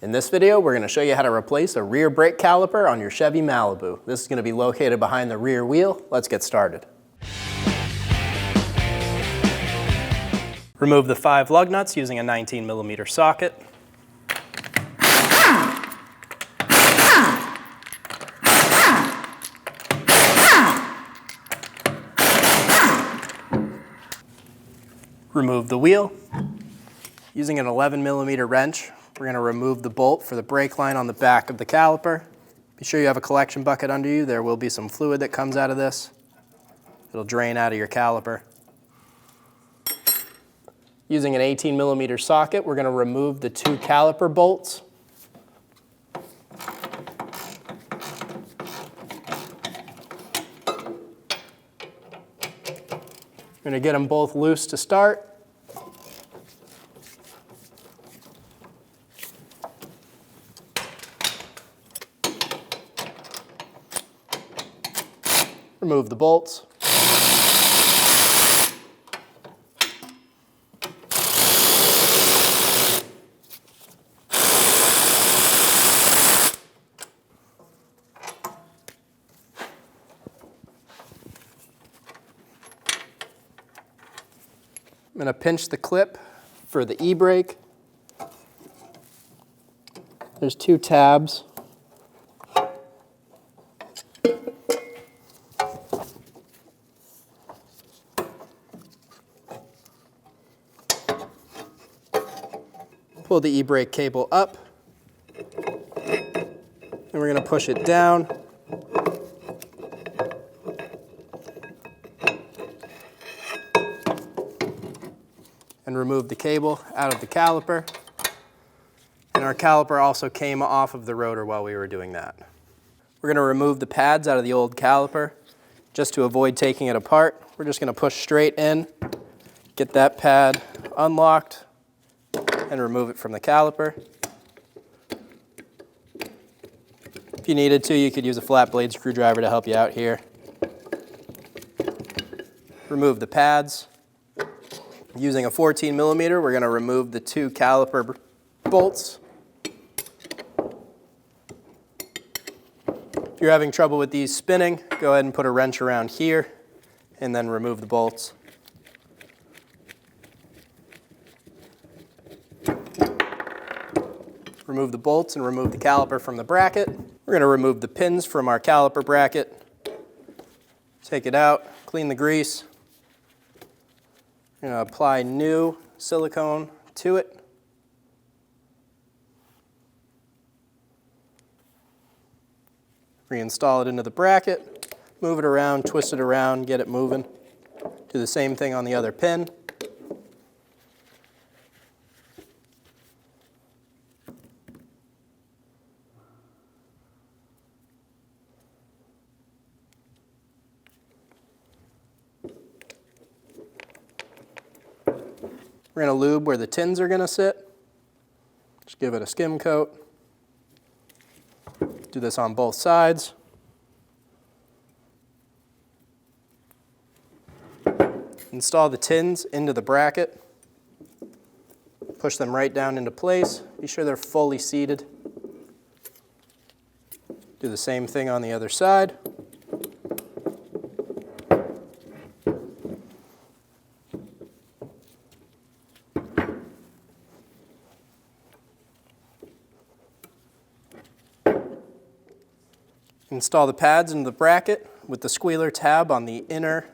In this video, we're going to show you how to replace a rear brake caliper on your Chevy Malibu. This is going to be located behind the rear wheel. Let's get started. Remove the 5 lug nuts using a 19mm socket. Remove the wheel. Using an 11mm wrench, we're going to remove the bolt for the brake line on the back of the caliper. Be sure you have a collection bucket under you. There will be some fluid that comes out of this. It'll drain out of your caliper. Using an 18mm socket, we're going to remove the 2 caliper bolts. We're going to get them both loose to start. Remove the bolts. I'm going to pinch the clip for the e-brake. There's 2 tabs. Pull the e-brake cable up, and we're going to push it down. And remove the cable out of the caliper. And our caliper also came off of the rotor while we were doing that. We're going to remove the pads out of the old caliper. Just to avoid taking it apart, we're just going to push straight in, get that pad unlocked, and remove it from the caliper. If you needed to, you could use a flat blade screwdriver to help you out here. Remove the pads. Using a 14mm, we're going to remove the 2 caliper bolts. If you're having trouble with these spinning, go ahead and put a wrench around here and then remove the bolts. Remove the bolts and remove the caliper from the bracket. We're going to remove the pins from our caliper bracket. Take it out, clean the grease. We're going to apply new silicone to it. Reinstall it into the bracket. Move it around, twist it around, get it moving. Do the same thing on the other pin. We're going to lube where the tins are going to sit. Just give it a skim coat. Do this on both sides. Install the tins into the bracket. Push them right down into place. Be sure they're fully seated. Do the same thing on the other side. Install the pads into the bracket with the squealer tab on the inner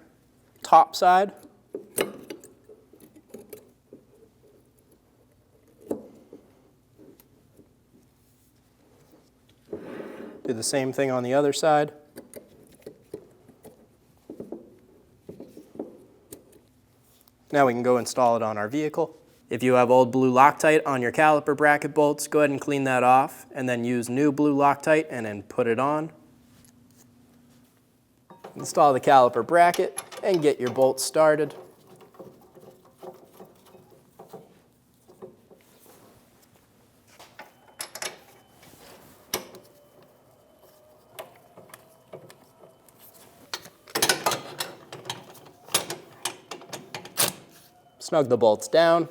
top side. Do the same thing on the other side. Now we can go install it on our vehicle. If you have old blue Loctite on your caliper bracket bolts, go ahead and clean that off and then use new blue Loctite and then put it on. Install the caliper bracket and get your bolts started. Snug the bolts down.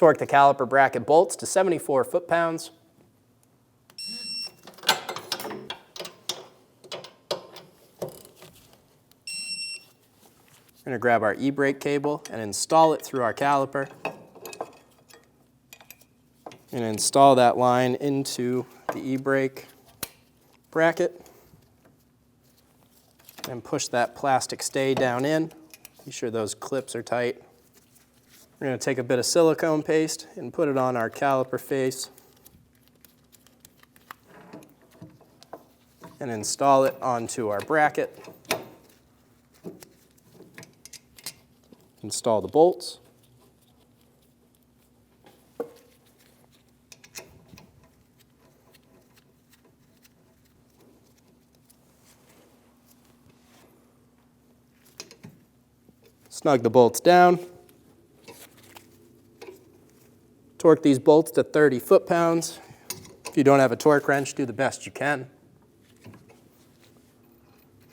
Torque the caliper bracket bolts to 74 foot-pounds. We're going to grab our e-brake cable and install it through our caliper. And install that line into the e-brake bracket. And push that plastic stay down in. Be sure those clips are tight. We're going to take a bit of silicone paste and put it on our caliper face and install it onto our bracket. Install the bolts. Snug the bolts down. Torque these bolts to 30 foot-pounds. If you don't have a torque wrench, do the best you can.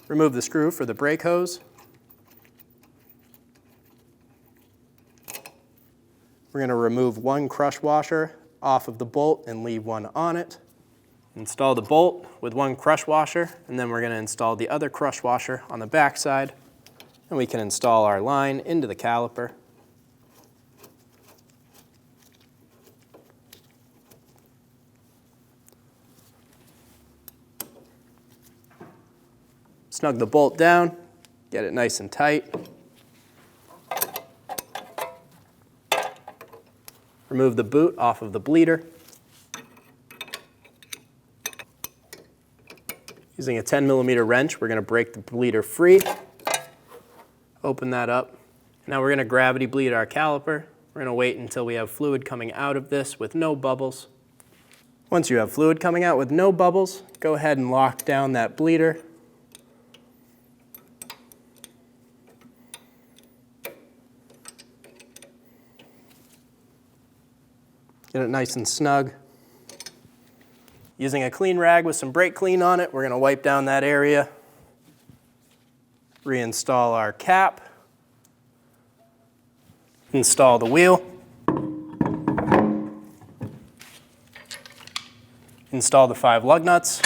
Remove the screw for the brake hose. We're going to remove one crush washer off of the bolt and leave one on it. Install the bolt with one crush washer, and then we're going to install the other crush washer on the back side, and we can install our line into the caliper. Snug the bolt down, get it nice and tight. Remove the boot off of the bleeder. Using a 10mm wrench, we're going to break the bleeder free. Open that up. Now we're going to gravity bleed our caliper. We're going to wait until we have fluid coming out of this with no bubbles. Once you have fluid coming out with no bubbles, go ahead and lock down that bleeder. Get it nice and snug. Using a clean rag with some brake clean on it, we're going to wipe down that area. Reinstall our cap. Install the wheel. Install the 5 lug nuts.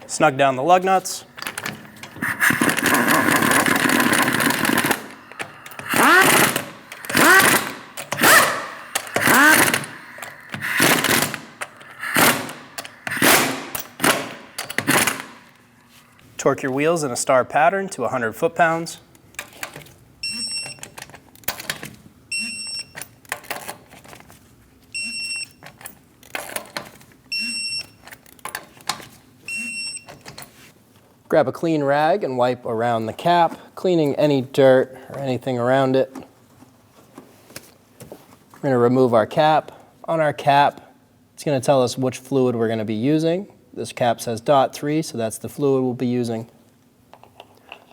Snug down the lug nuts. Torque your wheels in a star pattern to 100 foot-pounds. Grab a clean rag and wipe around the cap, cleaning any dirt or anything around it. We're going to remove our cap. On our cap, it's going to tell us which fluid we're going to be using. This cap says .3, so that's the fluid we'll be using.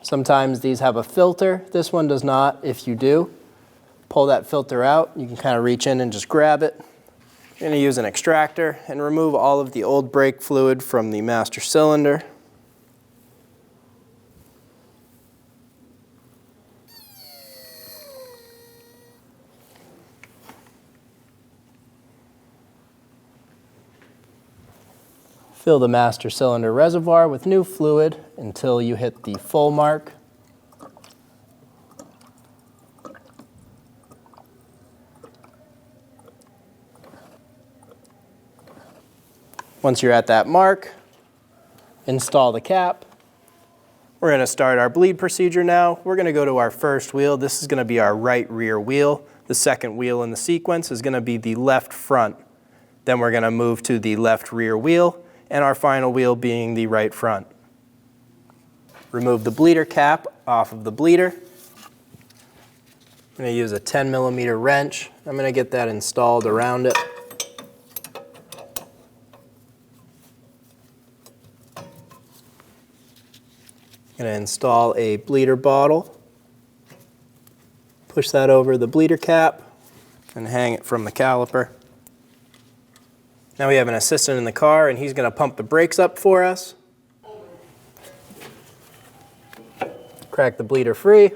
Sometimes these have a filter. This one does not. If you do, pull that filter out. You can kind of reach in and just grab it. You're going to use an extractor and remove all of the old brake fluid from the master cylinder. Fill the master cylinder reservoir with new fluid until you hit the full mark. Once you're at that mark, install the cap. We're going to start our bleed procedure now. We're going to go to our first wheel. This is going to be our right rear wheel. The second wheel in the sequence is going to be the left front. Then we're going to move to the left rear wheel, and our final wheel being the right front. Remove the bleeder cap off of the bleeder. I'm going to use a 10mm wrench. I'm going to get that installed around it. going to install a bleeder bottle. Push that over the bleeder cap and hang it from the caliper. Now we have an assistant in the car and he's going to pump the brakes up for us. Crack the bleeder free.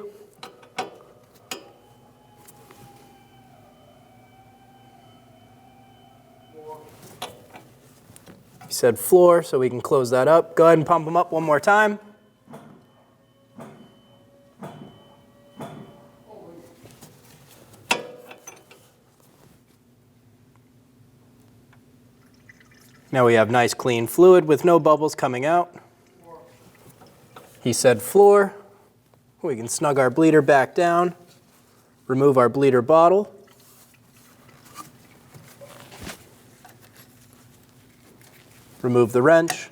He said floor, so we can close that up. Go ahead and pump them up one more time. Now we have nice clean fluid with no bubbles coming out. He said floor. We can snug our bleeder back down, remove our bleeder bottle. Remove the wrench.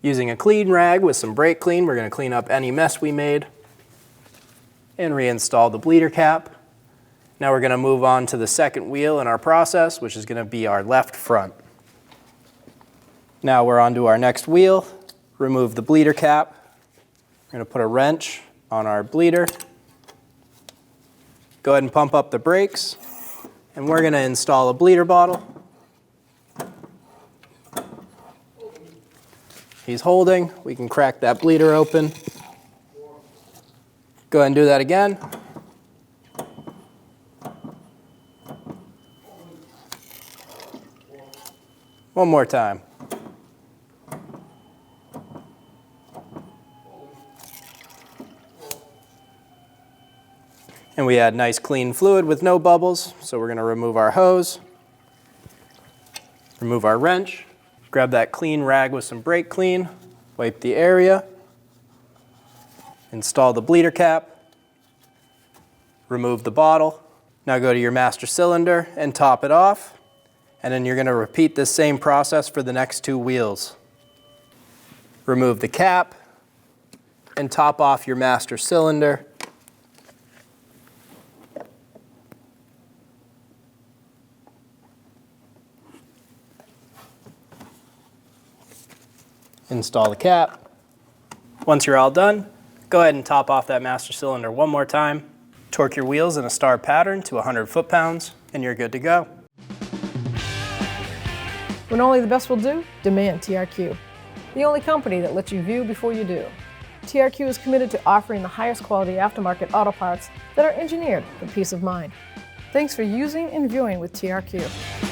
Using a clean rag with some brake clean, we're going to clean up any mess we made and reinstall the bleeder cap. Now we're going to move on to the second wheel in our process, which is going to be our left front. Now we're on to our next wheel. Remove the bleeder cap. We're going to put a wrench on our bleeder. Go ahead and pump up the brakes. And we're going to install a bleeder bottle. He's holding. We can crack that bleeder open. Go ahead and do that again. One more time. And we had nice clean fluid with no bubbles, so we're going to remove our hose, remove our wrench, grab that clean rag with some brake clean, wipe the area, install the bleeder cap, remove the bottle. Now go to your master cylinder and top it off, and then you're going to repeat this same process for the next two wheels. Remove the cap and top off your master cylinder. Install the cap. Once you're all done, go ahead and top off that master cylinder one more time. Torque your wheels in a star pattern to 100 foot-pounds, and you're good to go. When only the best will do, demand TRQ. The only company that lets you view before you do. TRQ is committed to offering the highest quality aftermarket auto parts that are engineered for peace of mind. Thanks for using and viewing with TRQ.